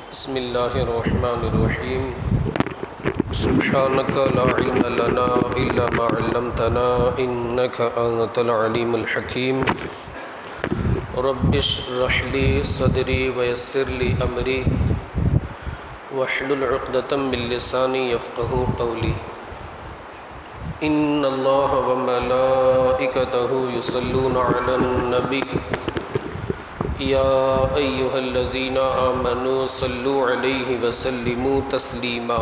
بسم اللہ الرحمن الرحیم سبحانک لا علم لنا الا ما علمتنا انک انت العلیم الحکیم رب اشرح لی صدری ویسر لی امری واحلل عقدۃ من لسانی یفقہوا قولی ان اللہ وملائکتہ یصلون علی النبی یا ایہا الذین آمنوا صلوا علیہ وسلموا تسلیما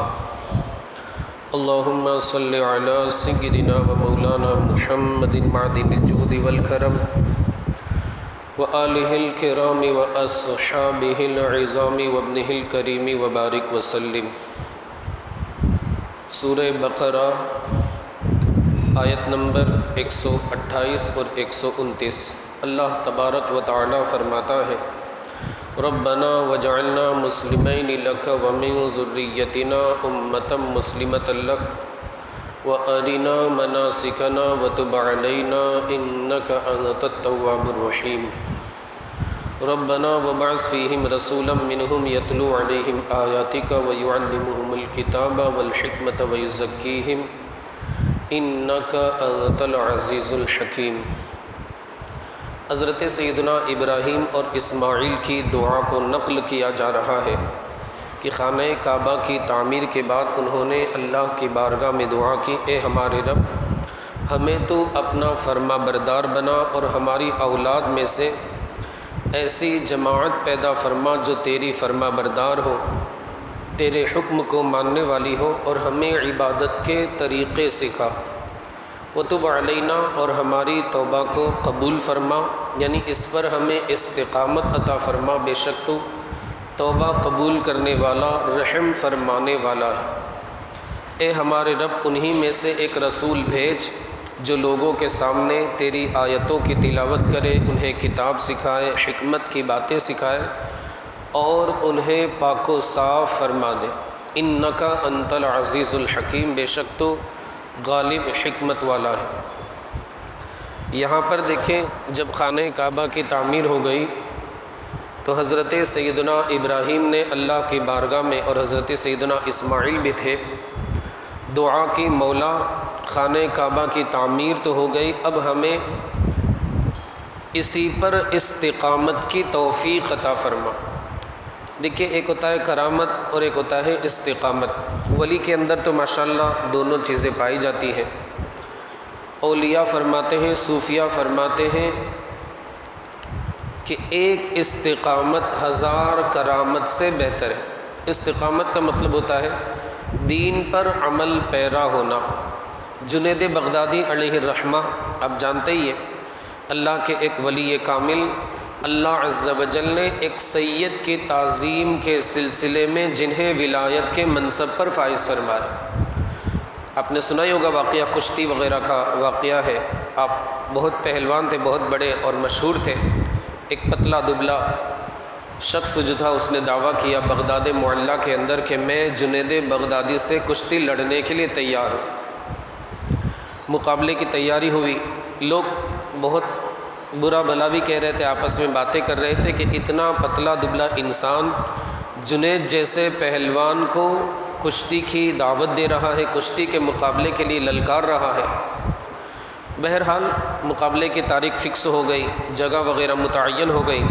اللہم صل علی سیدنا و مولانا محمد معدن الجود والکرم وآلہ الکرام واصحابہ العظام وابنہ الکریم وبارک وسلم۔ سورہ بقرہ آیت نمبر 128 اور 129۔ اللہ تبارک و تعالی فرماتا ہے ربنا وجعلنا مسلمین لک ومن ذریتنا امۃ مسلمۃ لک وارنا مناسکنا وتب علینا انک انت التواب الرحیم ربنا وابعث فیہم رسولا منہم یتلو علیہم آیاتک ویعلمہم الکتاب والحکمۃ ویزکیہم انک انت العزیز الحکیم۔ حضرت سیدنا ابراہیم اور اسماعیل کی دعا کو نقل کیا جا رہا ہے کہ خانہ کعبہ کی تعمیر کے بعد انہوں نے اللہ کی بارگاہ میں دعا کی، اے ہمارے رب، ہمیں تو اپنا فرما بردار بنا اور ہماری اولاد میں سے ایسی جماعت پیدا فرما جو تیری فرما بردار ہو، تیرے حکم کو ماننے والی ہو، اور ہمیں عبادت کے طریقے سکھا۔ وتب علینا، اور ہماری توبہ کو قبول فرما، یعنی اس پر ہمیں استقامت عطا فرما، بے شک تو توبہ قبول کرنے والا رحم فرمانے والا ہے۔ اے ہمارے رب، انہی میں سے ایک رسول بھیج جو لوگوں کے سامنے تیری آیتوں کی تلاوت کرے، انہیں کتاب سکھائے، حکمت کی باتیں سکھائے اور انہیں پاک و صاف فرما دے۔ انک انت العزیز الحکیم، بے شک تو غالب حکمت والا ہے۔ یہاں پر دیکھیں، جب خانہ کعبہ کی تعمیر ہو گئی تو حضرت سیدنا ابراہیم نے اللہ کی بارگاہ میں، اور حضرت سیدنا اسماعیل بھی تھے، دعا کی، مولا خانہ کعبہ کی تعمیر تو ہو گئی، اب ہمیں اسی پر استقامت کی توفیق عطا فرما۔ دیکھیے، ایک ہوتا ہے کرامت اور ایک ہوتا ہے استقامت۔ ولی کے اندر تو ماشاءاللہ دونوں چیزیں پائی جاتی ہیں۔ اولیاء فرماتے ہیں، صوفیاء فرماتے ہیں کہ ایک استقامت 1000 کرامت سے بہتر ہے۔ استقامت کا مطلب ہوتا ہے دین پر عمل پیرا ہونا۔ جنید بغدادی علیہ الرحمہ، آپ جانتے ہی ہیں، اللہ کے ایک ولی کامل، اللہ عز و جل نے ایک سید کی تعظیم کے سلسلے میں جنہیں ولایت کے منصب پر فائز فرمایا۔ آپ نے سنا ہی ہوگا واقعہ، کشتی وغیرہ کا واقعہ ہے۔ آپ بہت پہلوان تھے، بہت بڑے اور مشہور تھے۔ ایک پتلا دبلا شخص جو تھا، اس نے دعویٰ کیا بغداد معلیٰ کے اندر کہ میں جنید بغدادی سے کشتی لڑنے کے لیے تیار ہوں۔ مقابلے کی تیاری ہوئی، لوگ بہت برا بھلا بھی کہہ رہے تھے، آپس میں باتیں کر رہے تھے کہ اتنا پتلا دبلا انسان جنید جیسے پہلوان کو کشتی کی دعوت دے رہا ہے، کشتی کے مقابلے کے لیے للکار رہا ہے۔ بہرحال مقابلے کی تاریخ فکس ہو گئی، جگہ وغیرہ متعین ہو گئی۔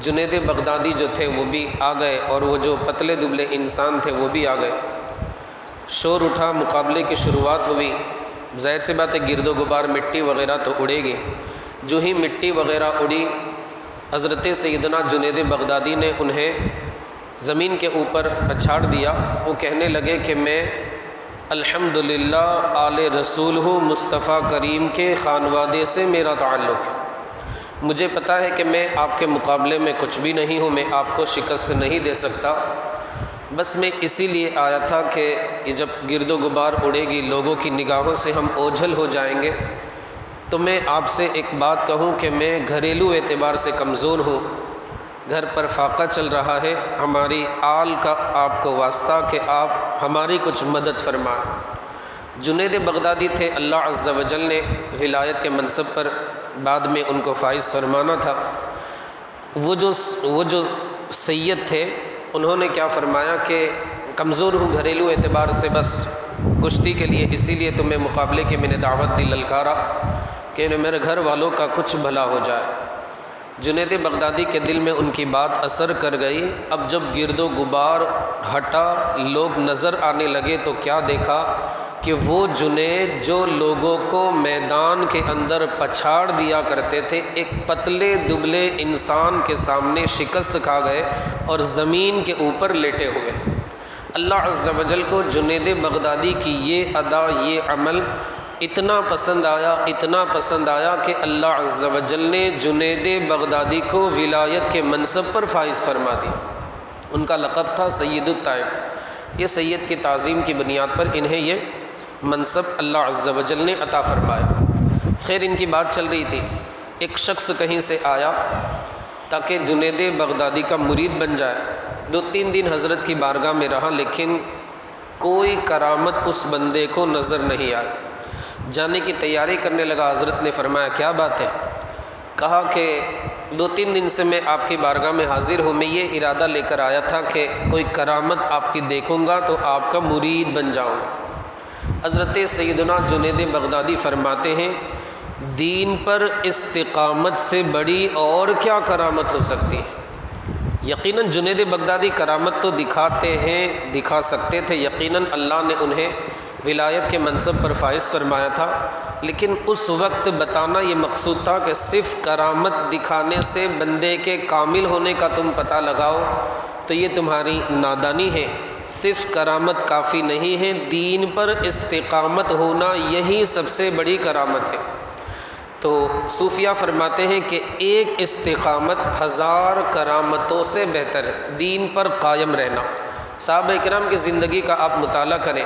جنید بغدادی جو تھے وہ بھی آ گئے، اور وہ جو پتلے دبلے انسان تھے وہ بھی آ گئے۔ شور اٹھا، مقابلے کی شروعات ہوئی۔ ظاہر سی بات ہے، گرد و غبار، مٹی وغیرہ تو اڑے گی۔ جو ہی مٹی وغیرہ اڑی، حضرت سیدنا جنید بغدادی نے انہیں زمین کے اوپر اچھاڑ دیا۔ وہ کہنے لگے کہ میں الحمدللہ آل رسول ہوں، مصطفیٰ کریم کے خانوادے سے میرا تعلق ہے۔ مجھے پتہ ہے کہ میں آپ کے مقابلے میں کچھ بھی نہیں ہوں، میں آپ کو شکست نہیں دے سکتا، بس میں اسی لیے آیا تھا کہ یہ جب گرد و غبار اڑے گی، لوگوں کی نگاہوں سے ہم اوجھل ہو جائیں گے، تو میں آپ سے ایک بات کہوں کہ میں گھریلو اعتبار سے کمزور ہوں، گھر پر فاقہ چل رہا ہے، ہماری آل کا آپ کو واسطہ کہ آپ ہماری کچھ مدد فرمائیں۔ جنید بغدادی تھے، اللہ عز و جل نے ولایت کے منصب پر بعد میں ان کو فائز فرمانا تھا۔ وہ جو سید تھے انہوں نے کیا فرمایا کہ کمزور ہوں گھریلو اعتبار سے، بس کشتی کے لیے، اسی لیے تمہیں مقابلے کی میں نے دعوت دی، للکارا کہ میرے گھر والوں کا کچھ بھلا ہو جائے۔ جنید بغدادی کے دل میں ان کی بات اثر کر گئی۔ اب جب گرد و غبار ہٹا، لوگ نظر آنے لگے تو کیا دیکھا کہ وہ جنید جو لوگوں کو میدان کے اندر پچھاڑ دیا کرتے تھے، ایک پتلے دبلے انسان کے سامنے شکست کھا گئے اور زمین کے اوپر لیٹے ہوئے۔ اللہ عز و جل کو جنید بغدادی کی یہ ادا، یہ عمل اتنا پسند آیا کہ اللہ عز و جل نے جنید بغدادی کو ولایت کے منصب پر فائز فرما دیا۔ ان کا لقب تھا سید الطائف۔ یہ سید کی تعظیم کی بنیاد پر انہیں یہ منصب اللہ عز و جل نے عطا فرمایا۔ خیر، ان کی بات چل رہی تھی، ایک شخص کہیں سے آیا تاکہ جنید بغدادی کا مرید بن جائے۔ 2-3 دن حضرت کی بارگاہ میں رہا، لیکن کوئی کرامت اس بندے کو نظر نہیں آئی۔ جانے کی تیاری کرنے لگا، حضرت نے فرمایا کیا بات ہے؟ کہا کہ 2-3 دن سے میں آپ کی بارگاہ میں حاضر ہوں، میں یہ ارادہ لے کر آیا تھا کہ کوئی کرامت آپ کی دیکھوں گا تو آپ کا مرید بن جاؤں۔ حضرت سیدنا جنید بغدادی فرماتے ہیں دین پر استقامت سے بڑی اور کیا کرامت ہو سکتی ہے؟ یقیناً جنید بغدادی کرامت تو دکھا سکتے تھے، یقیناً اللہ نے انہیں ولایت کے منصب پر فائز فرمایا تھا، لیکن اس وقت بتانا یہ مقصود تھا کہ صرف کرامت دکھانے سے بندے کے کامل ہونے کا تم پتہ لگاؤ تو یہ تمہاری نادانی ہے۔ صرف کرامت کافی نہیں ہے، دین پر استقامت ہونا یہی سب سے بڑی کرامت ہے۔ تو صوفیہ فرماتے ہیں کہ ایک استقامت 1000 کرامتوں سے بہتر ہے، دین پر قائم رہنا۔ صحابہ کرام کی زندگی کا آپ مطالعہ کریں،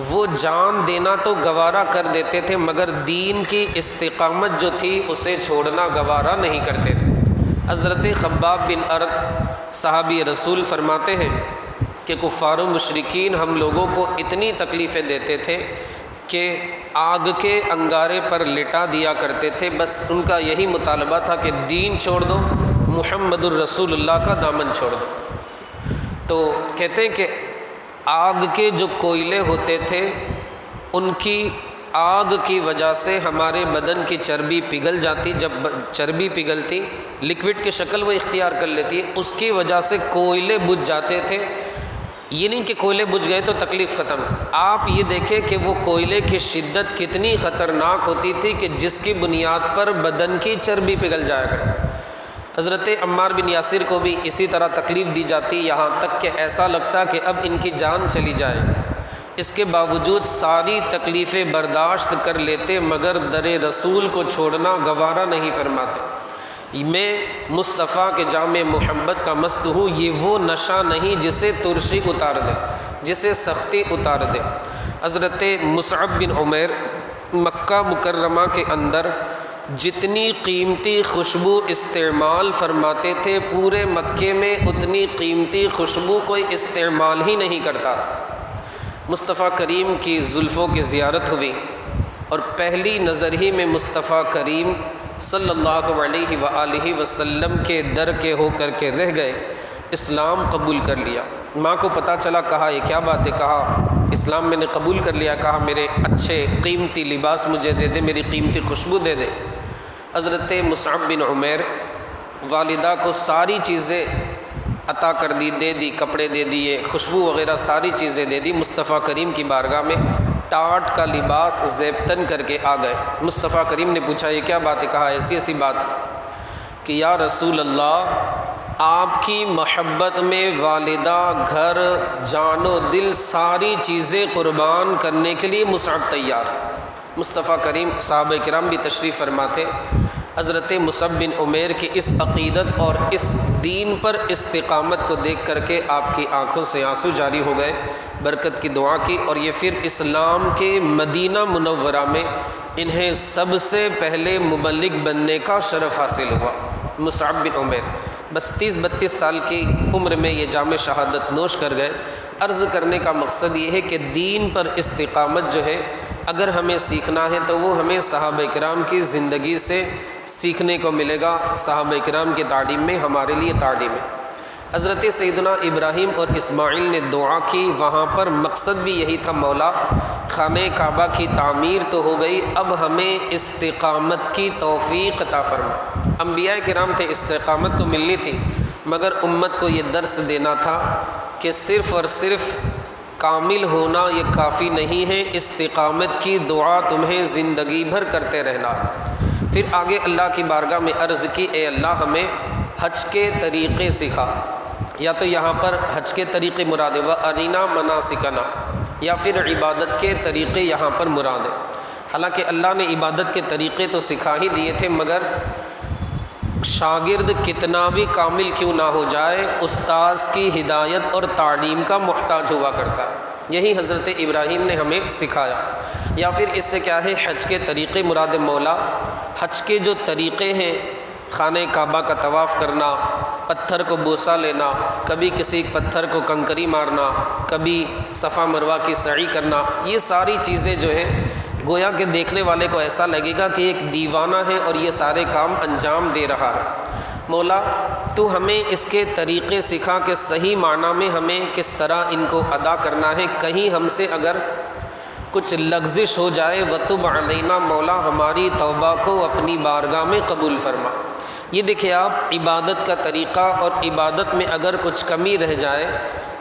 وہ جان دینا تو گوارا کر دیتے تھے، مگر دین کی استقامت جو تھی اسے چھوڑنا گوارا نہیں کرتے تھے۔ حضرت خباب بن ارد صحابی رسول فرماتے ہیں کہ کفار و مشرکین ہم لوگوں کو اتنی تکلیفیں دیتے تھے کہ آگ کے انگارے پر لٹا دیا کرتے تھے، بس ان کا یہی مطالبہ تھا کہ دین چھوڑ دو، محمد الرسول اللہ کا دامن چھوڑ دو۔ تو کہتے ہیں کہ آگ کے جو کوئلے ہوتے تھے ان کی آگ کی وجہ سے ہمارے بدن کی چربی پگھل جاتی، جب چربی پگھلتی لکوڈ کی شکل وہ اختیار کر لیتی ہے، اس کی وجہ سے کوئلے بجھ جاتے تھے۔ یہ نہیں کہ کوئلے بجھ گئے تو تکلیف ختم، آپ یہ دیکھیں کہ وہ کوئلے کی شدت کتنی خطرناک ہوتی تھی کہ جس کی بنیاد پر بدن کی چربی پگھل جایا کرتی۔ حضرت عمار بن یاسر کو بھی اسی طرح تکلیف دی جاتی، یہاں تک کہ ایسا لگتا کہ اب ان کی جان چلی جائے، اس کے باوجود ساری تکلیفیں برداشت کر لیتے، مگر در رسول کو چھوڑنا گوارا نہیں فرماتے۔ میں مصطفیٰ کے جام محبت کا مست ہوں، یہ وہ نشہ نہیں جسے ترشی اتار دے، جسے سختی اتار دے۔ حضرت مصعب بن عمیر مکہ مکرمہ کے اندر جتنی قیمتی خوشبو استعمال فرماتے تھے، پورے مکے میں اتنی قیمتی خوشبو کوئی استعمال ہی نہیں کرتا تھا۔ مصطفیٰ کریم کی زلفوں کی زیارت ہوئی اور پہلی نظر ہی میں مصطفیٰ کریم صلی اللہ علیہ وآلہ وسلم کے در کے ہو کر کے رہ گئے، اسلام قبول کر لیا۔ ماں کو پتہ چلا، کہا یہ کیا بات ہے؟ کہا اسلام میں نے قبول کر لیا۔ کہا میرے اچھے قیمتی لباس مجھے دے دے، میری قیمتی خوشبو دے دے۔ حضرت مصعب بن عمیر والدہ کو ساری چیزیں عطا کر دی، دے دی، کپڑے دے دیے، خوشبو وغیرہ ساری چیزیں دے دی۔ مصطفیٰ کریم کی بارگاہ میں ٹاٹ کا لباس زیبتن کر کے آ گئے۔ مصطفیٰ کریم نے پوچھا یہ کیا بات ہے؟ کہا ایسی بات ہے کہ یا رسول اللہ، آپ کی محبت میں والدہ، گھر، جان و دل، ساری چیزیں قربان کرنے کے لیے مصعب تیار۔ مصطفیٰ کریم، صحابہ کرام بھی تشریف فرماتے، حضرت مصعب بن عمیر کی اس عقیدت اور اس دین پر استقامت کو دیکھ کر کے آپ کی آنکھوں سے آنسو جاری ہو گئے، برکت کی دعا کی، اور یہ پھر اسلام کے مدینہ منورہ میں انہیں سب سے پہلے مبلغ بننے کا شرف حاصل ہوا۔ مصعب بن عمیر بس 30-32 سال کی عمر میں یہ جام شہادت نوش کر گئے۔ عرض کرنے کا مقصد یہ ہے کہ دین پر استقامت جو ہے، اگر ہمیں سیکھنا ہے تو وہ ہمیں صحابہ کرام کی زندگی سے سیکھنے کو ملے گا، صحابہ کرام کی تعلیم میں ہمارے لیے تعلیم ہے۔ حضرت سیدنا ابراہیم اور اسماعیل نے دعا کی، وہاں پر مقصد بھی یہی تھا، مولا خانہ کعبہ کی تعمیر تو ہو گئی، اب ہمیں استقامت کی توفیق عطا فرما۔ انبیاء کرام تھے، استقامت تو ملنی تھی، مگر امت کو یہ درس دینا تھا کہ صرف اور صرف کامل ہونا یہ کافی نہیں ہے، استقامت کی دعا تمہیں زندگی بھر کرتے رہنا۔ پھر آگے اللہ کی بارگاہ میں عرض کی، اے اللہ ہمیں حج کے طریقے سکھا، یا تو یہاں پر حج کے طریقے مراد ہے وَأَرِنَا مَنَاسِكَنَا، یا پھر عبادت کے طریقے یہاں پر مراد ہے۔ حالانکہ اللہ نے عبادت کے طریقے تو سکھا ہی دیے تھے، مگر شاگرد کتنا بھی کامل کیوں نہ ہو جائے، استاذ کی ہدایت اور تعلیم کا محتاج ہوا کرتا ہے۔ یہی حضرت ابراہیم نے ہمیں سکھایا۔ یا پھر اس سے کیا ہے، حج کے طریقے مراد مولا حج کے جو طریقے ہیں، خانہ کعبہ کا طواف کرنا، پتھر کو بوسہ لینا، کبھی کسی پتھر کو کنکری مارنا، کبھی صفا مروہ کی سعی کرنا، یہ ساری چیزیں جو ہیں گویا کہ دیکھنے والے کو ایسا لگے گا کہ ایک دیوانہ ہے اور یہ سارے کام انجام دے رہا ہے۔ مولا تو ہمیں اس کے طریقے سکھا کہ صحیح معنی میں ہمیں کس طرح ان کو ادا کرنا ہے، کہیں ہم سے اگر کچھ لغزش ہو جائے وَتُبْ عَلَيْنَا، مولا ہماری توبہ کو اپنی بارگاہ میں قبول فرما۔ یہ دیکھیں آپ، عبادت کا طریقہ اور عبادت میں اگر کچھ کمی رہ جائے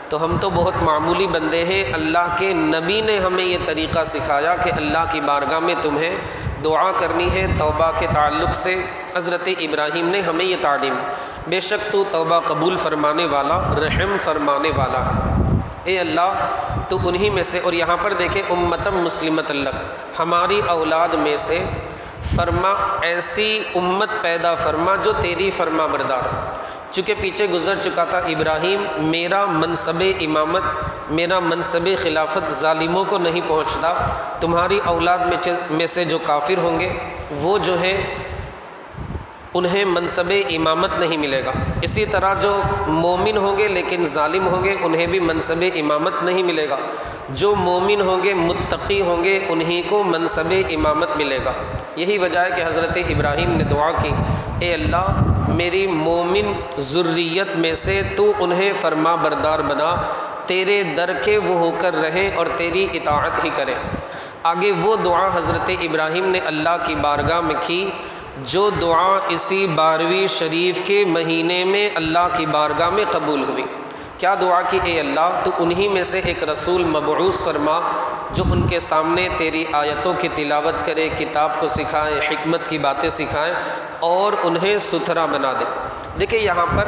تو ہم تو بہت معمولی بندے ہیں، اللہ کے نبی نے ہمیں یہ طریقہ سکھایا کہ اللہ کی بارگاہ میں تمہیں دعا کرنی ہے توبہ کے تعلق سے۔ حضرت ابراہیم نے ہمیں یہ تعلیم، بے شک تو توبہ قبول فرمانے والا، رحم فرمانے والا ہے۔ اے اللہ تو انہی میں سے، اور یہاں پر دیکھیں امتم مسلمۃ لک، ہماری اولاد میں سے فرما ایسی امت پیدا فرما جو تیری فرما بردار۔ چونکہ پیچھے گزر چکا تھا ابراہیم، میرا منصب امامت، میرا منصب خلافت ظالموں کو نہیں پہنچتا، تمہاری اولاد میں سے جو کافر ہوں گے وہ جو ہے انہیں منصب امامت نہیں ملے گا، اسی طرح جو مومن ہوں گے لیکن ظالم ہوں گے انہیں بھی منصب امامت نہیں ملے گا، جو مومن ہوں گے متقی ہوں گے انہی کو منصب امامت ملے گا۔ یہی وجہ ہے کہ حضرت ابراہیم نے دعا کی، اے اللہ میری مومن ذریت میں سے تو انہیں فرما بردار بنا، تیرے در کے وہ ہو کر رہیں اور تیری اطاعت ہی کریں۔ آگے وہ دعا حضرت ابراہیم نے اللہ کی بارگاہ میں کی، جو دعا اسی 12ویں شریف کے مہینے میں اللہ کی بارگاہ میں قبول ہوئی۔ کیا دعا کی، اے اللہ تو انہی میں سے ایک رسول مبعوث فرما جو ان کے سامنے تیری آیتوں کی تلاوت کرے، کتاب کو سکھائے، حکمت کی باتیں سکھائے اور انہیں ستھرا بنا دے۔ دیکھیں یہاں پر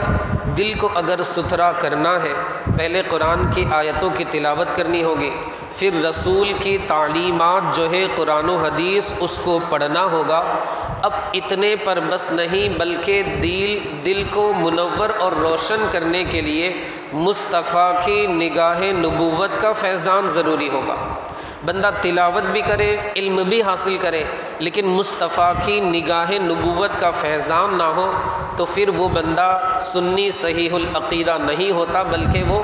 دل کو اگر ستھرا کرنا ہے، پہلے قرآن کی آیتوں کی تلاوت کرنی ہوگی، پھر رسول کی تعلیمات جو ہے قرآن و حدیث اس کو پڑھنا ہوگا۔ اب اتنے پر بس نہیں، بلکہ دل کو منور اور روشن کرنے کے لیے مصطفیٰ کی نگاہ نبوت کا فیضان ضروری ہوگا۔ بندہ تلاوت بھی کرے، علم بھی حاصل کرے، لیکن مصطفیٰ کی نگاہ نبوت کا فیضان نہ ہو تو پھر وہ بندہ سنی صحیح العقیدہ نہیں ہوتا، بلکہ وہ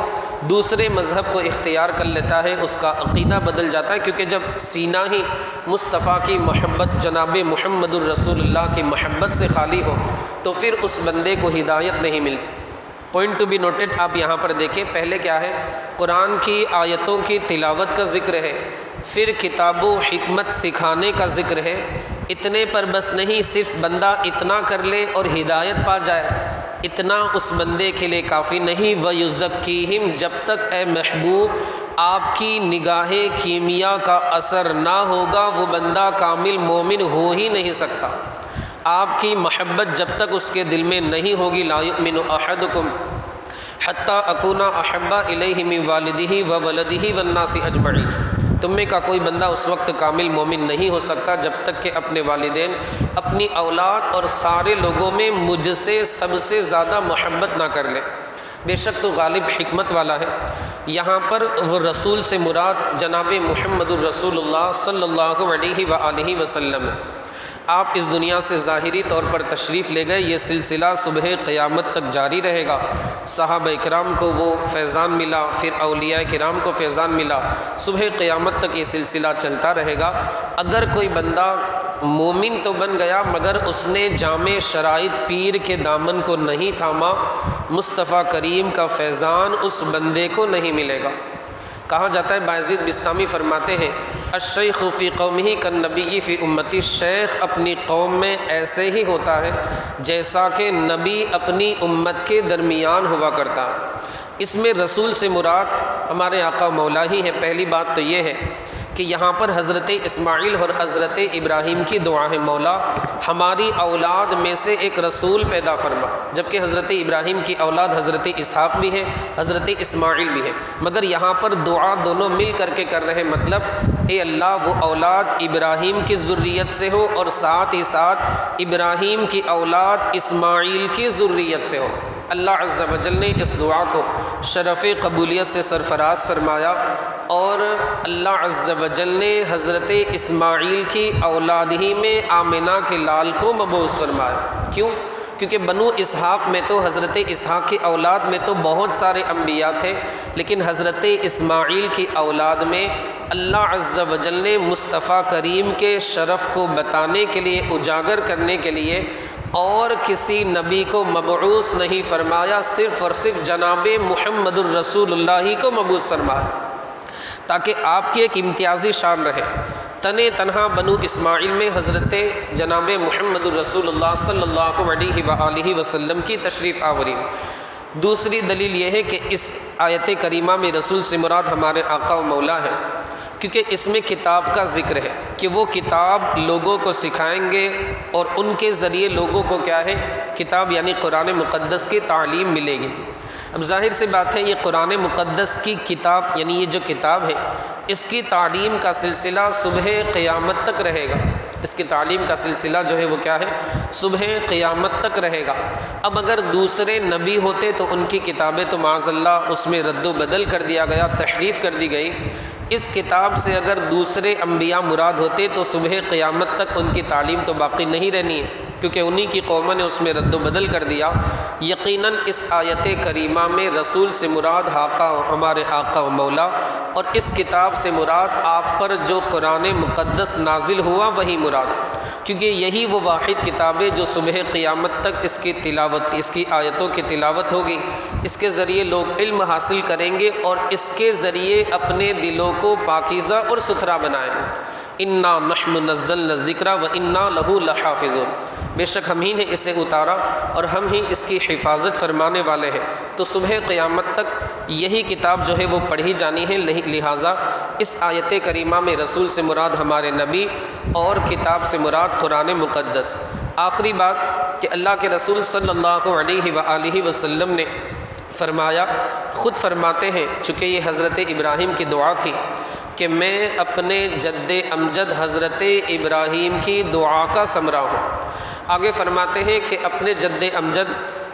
دوسرے مذہب کو اختیار کر لیتا ہے، اس کا عقیدہ بدل جاتا ہے، کیونکہ جب سینہ ہی مصطفیٰ کی محبت، جناب محمد الرسول اللہ کی محبت سے خالی ہو تو پھر اس بندے کو ہدایت نہیں ملتی۔ پوائنٹ ٹو بی نوٹڈ، آپ یہاں پر دیکھیں، پہلے کیا ہے، قرآن کی آیتوں کی تلاوت کا ذکر ہے، پھر کتاب و حکمت سکھانے کا ذکر ہے۔ اتنے پر بس نہیں، صرف بندہ اتنا کر لے اور ہدایت پا جائے، اتنا اس بندے کے لیے کافی نہیں۔ وَيُزَكِّيهِمْ، جب تک اے محبوب آپ کی نگاہ کیمیا کا اثر نہ ہوگا وہ بندہ کامل مومن ہو ہی نہیں سکتا۔ آپ کی محبت جب تک اس کے دل میں نہیں ہوگی، لا یؤمن احدکم حتی اکون احب الیہ من والدہ وولدہ والناس اجمعین، تم میں کا کوئی بندہ اس وقت کامل مومن نہیں ہو سکتا جب تک کہ اپنے والدین، اپنی اولاد اور سارے لوگوں میں مجھ سے سب سے زیادہ محبت نہ کر لے۔ بے شک تو غالب حکمت والا ہے۔ یہاں پر وہ رسول سے مراد جناب محمد الرسول اللہ صلی اللہ علیہ وآلہ وسلم ہے۔ آپ اس دنیا سے ظاہری طور پر تشریف لے گئے، یہ سلسلہ صبح قیامت تک جاری رہے گا۔ صحابہ کرام کو وہ فیضان ملا، پھر اولیاء کرام کو فیضان ملا، صبح قیامت تک یہ سلسلہ چلتا رہے گا۔ اگر کوئی بندہ مومن تو بن گیا مگر اس نے جامع شرائط پیر کے دامن کو نہیں تھاما، مصطفیٰ کریم کا فیضان اس بندے کو نہیں ملے گا۔ کہا جاتا ہے، بایزید بستامی فرماتے ہیں، الشیخ فی قومہ کالنبی فی امتی، شیخ اپنی قوم میں ایسے ہی ہوتا ہے جیسا کہ نبی اپنی امت کے درمیان ہوا کرتا۔ اس میں رسول سے مراد ہمارے آقا مولا ہی ہے۔ پہلی بات تو یہ ہے کہ یہاں پر حضرت اسماعیل اور حضرت ابراہیم کی دعا ہے، مولا ہماری اولاد میں سے ایک رسول پیدا فرما، جبکہ حضرت ابراہیم کی اولاد حضرت اسحاق بھی ہے، حضرت اسماعیل بھی ہے، مگر یہاں پر دعا دونوں مل کر کے کر رہے، مطلب اے اللہ وہ اولاد ابراہیم کی ذریت سے ہو اور ساتھ ہی ساتھ ابراہیم کی اولاد اسماعیل کی ذریت سے ہو۔ اللہ عز و جل نے اس دعا کو شرف قبولیت سے سرفراز فرمایا، اور اللہ عز و جل نے حضرت اسماعیل کی اولاد ہی میں آمنہ کے لال کو مبعوث فرمایا۔ کیوں؟ کیونکہ بنو اسحاق میں تو حضرت اسحاق کی اولاد میں تو بہت سارے انبیاء تھے، لیکن حضرت اسماعیل کی اولاد میں اللہ عز و جل نے مصطفیٰ کریم کے شرف کو بتانے کے لیے، اجاگر کرنے کے لیے اور کسی نبی کو مبعوث نہیں فرمایا، صرف اور صرف جناب محمد الرسول اللہ کو مبعوث فرمایا، تاکہ آپ کی ایک امتیازی شان رہے۔ تنہا بنو اسماعیل میں حضرت جناب محمد الرسول اللہ صلی اللہ علیہ وآلہ وسلم کی تشریف آوری۔ دوسری دلیل یہ ہے کہ اس آیت کریمہ میں رسول سے مراد ہمارے آقا و مولا ہے، کیونکہ اس میں کتاب کا ذکر ہے کہ وہ کتاب لوگوں کو سکھائیں گے اور ان کے ذریعے لوگوں کو کیا ہے، کتاب یعنی قرآن مقدس کی تعلیم ملے گی۔ اب ظاہر سی بات ہے، یہ قرآن مقدس کی کتاب یعنی یہ جو کتاب ہے، اس کی تعلیم کا سلسلہ صبح قیامت تک رہے گا۔ اس کی تعلیم کا سلسلہ جو ہے وہ کیا ہے، صبح قیامت تک رہے گا۔ اب اگر دوسرے نبی ہوتے تو ان کی کتابیں تو معاذ اللہ اس میں رد و بدل کر دیا گیا، تحریف کر دی گئی۔ اس کتاب سے اگر دوسرے انبیاء مراد ہوتے تو صبح قیامت تک ان کی تعلیم تو باقی نہیں رہنی ہے، کیونکہ انہی کی قوموں نے اس میں رد و بدل کر دیا۔ یقیناً اس آیت کریمہ میں رسول سے مراد ہمارے آقا و مولا، اور اس کتاب سے مراد آپ پر جو قرآن مقدس نازل ہوا وہی مراد ہے، کیونکہ یہی وہ واحد کتاب ہے جو صبح قیامت تک اس کی تلاوت، اس کی آیتوں کی تلاوت ہوگی، اس کے ذریعے لوگ علم حاصل کریں گے اور اس کے ذریعے اپنے دلوں کو پاکیزہ اور ستھرا بنائیں گے۔ انا نحن نزلنا الذکر وانا لہ لحافظون، بے شک ہم ہی نے اسے اتارا اور ہم ہی اس کی حفاظت فرمانے والے ہیں۔ تو صبح قیامت تک یہی کتاب جو ہے وہ پڑھی جانی ہے، لہٰذا اس آیت کریمہ میں رسول سے مراد ہمارے نبی اور کتاب سے مراد قرآن مقدس۔ آخری بات کہ اللہ کے رسول صلی اللہ علیہ وآلہ وسلم نے فرمایا، خود فرماتے ہیں، چونکہ یہ حضرت ابراہیم کی دعا تھی کہ میں اپنے جد امجد حضرت ابراہیم کی دعا کا ثمرہ ہوں۔ آگے فرماتے ہیں کہ اپنے جد امجد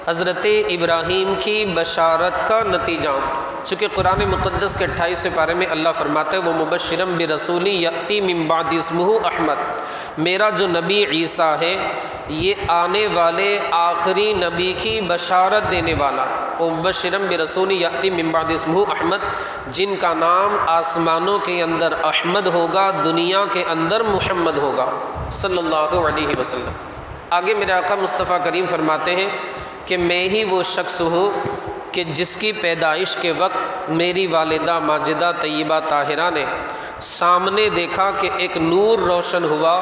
حضرت ابراہیم کی بشارت کا نتیجہ ہوں، چونکہ قرآن مقدس کے 28 پارے میں اللہ فرماتا ہے وہ مبشرم برسول یأتی من بعد اسمہ احمد، میرا جو نبی عیسیٰ ہے یہ آنے والے آخری نبی کی بشارت دینے والا، وہ مبشرم برسول یأتی من بعد اسمہ احمد، جن کا نام آسمانوں کے اندر احمد ہوگا، دنیا کے اندر محمد ہوگا صلی اللہ علیہ وسلم۔ آگے میرے آقا مصطفیٰ کریم فرماتے ہیں کہ میں ہی وہ شخص ہوں کہ جس کی پیدائش کے وقت میری والدہ ماجدہ طیبہ طاہرہ نے سامنے دیکھا کہ ایک نور روشن ہوا،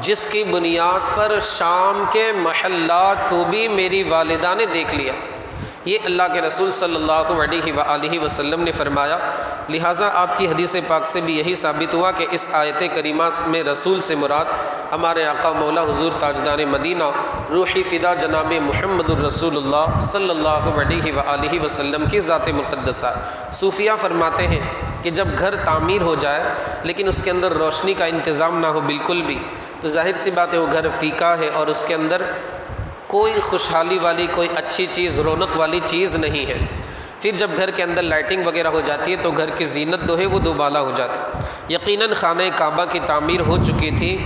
جس کی بنیاد پر شام کے محلات کو بھی میری والدہ نے دیکھ لیا۔ یہ اللہ کے رسول صلی اللہ علیہ وآلہ وسلم نے فرمایا، لہٰذا آپ کی حدیث پاک سے بھی یہی ثابت ہوا کہ اس آیت کریمہ میں رسول سے مراد ہمارے آقا مولا حضور تاجدار مدینہ روحی فدا جناب محمد الرسول اللہ صلی اللہ علیہ وآلہ وسلم کی ذات مقدسہ۔ صوفیہ فرماتے ہیں کہ جب گھر تعمیر ہو جائے لیکن اس کے اندر روشنی کا انتظام نہ ہو بالکل بھی، تو ظاہر سی بات ہے وہ گھر پھیکا ہے اور اس کے اندر کوئی خوشحالی والی، کوئی اچھی چیز، رونق والی چیز نہیں ہے۔ پھر جب گھر کے اندر لائٹنگ وغیرہ ہو جاتی ہے تو گھر کی زینت جو ہے وہ دوبالا ہو جاتی ہے۔ یقیناً خانہ کعبہ کی تعمیر ہو چکی تھی،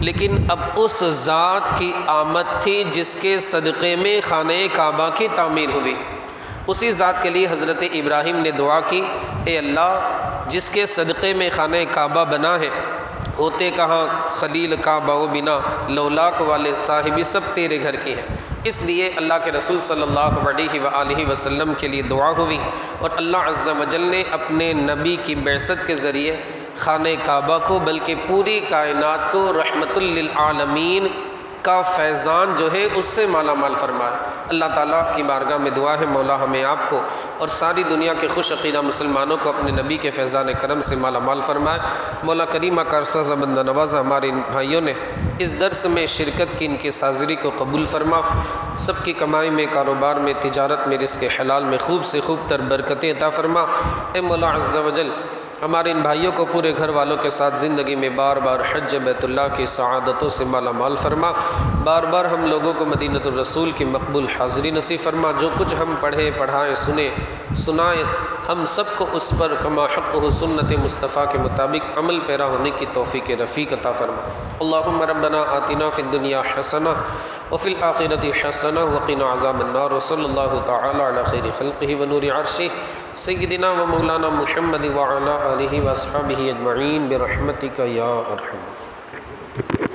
لیکن اب اس ذات کی آمد تھی جس کے صدقے میں خانہ کعبہ کی تعمیر ہوئی۔ اسی ذات کے لیے حضرت ابراہیم نے دعا کی، اے اللہ جس کے صدقے میں خانہ کعبہ بنا ہے، ہوتے کہاں خلیل کعبہ و بنا، لولاک والے صاحبی سب تیرے گھر کی ہیں۔ اس لیے اللہ کے رسول صلی اللہ علیہ وآلہ وسلم کے لیے دعا ہوئی، اور اللہ عز و جل نے اپنے نبی کی بعثت کے ذریعے خانہ کعبہ کو بلکہ پوری کائنات کو رحمت للعالمین کا فیضان جو ہے اس سے مالا مال فرمائے۔ اللہ تعالیٰ کی بارگاہ میں دعا ہے مولا ہمیں آپ کو اور ساری دنیا کے خوش عقیدہ مسلمانوں کو اپنے نبی کے فیضان کرم سے مالا مال فرمائے۔ مولا کریمہ کارساز بندہ نوازہ ہمارے ان بھائیوں نے اس درس میں شرکت کی، ان کی حاضری کو قبول فرما، سب کی کمائی میں، کاروبار میں، تجارت میں، رزق حلال میں خوب سے خوب تر برکتیں عطا فرما۔ اے مولا عز و جل ہمارے ان بھائیوں کو پورے گھر والوں کے ساتھ زندگی میں بار بار حج بیت اللہ کی سعادتوں سے مالا مال فرما، بار بار ہم لوگوں کو مدینۃ الرسول کی مقبول حاضری نصیب فرما۔ جو کچھ ہم پڑھیں، پڑھائیں، سنائیں، ہم سب کو اس پر کما حقہ سنت مصطفیٰ کے مطابق عمل پیرا ہونے کی توفیق رفیق عطا فرما۔ اللہم ربنا آتنا فی الدنیا حسنہ وفی الآخرۃ حسنہ وقنا عذاب النار، وصلی اللہ تعالی علی خیر خلقہ ونور عرشہ سیدنا و مولانا محمد وعلی آلہ واصحابہ اجمعین برحمتک یا ارحم۔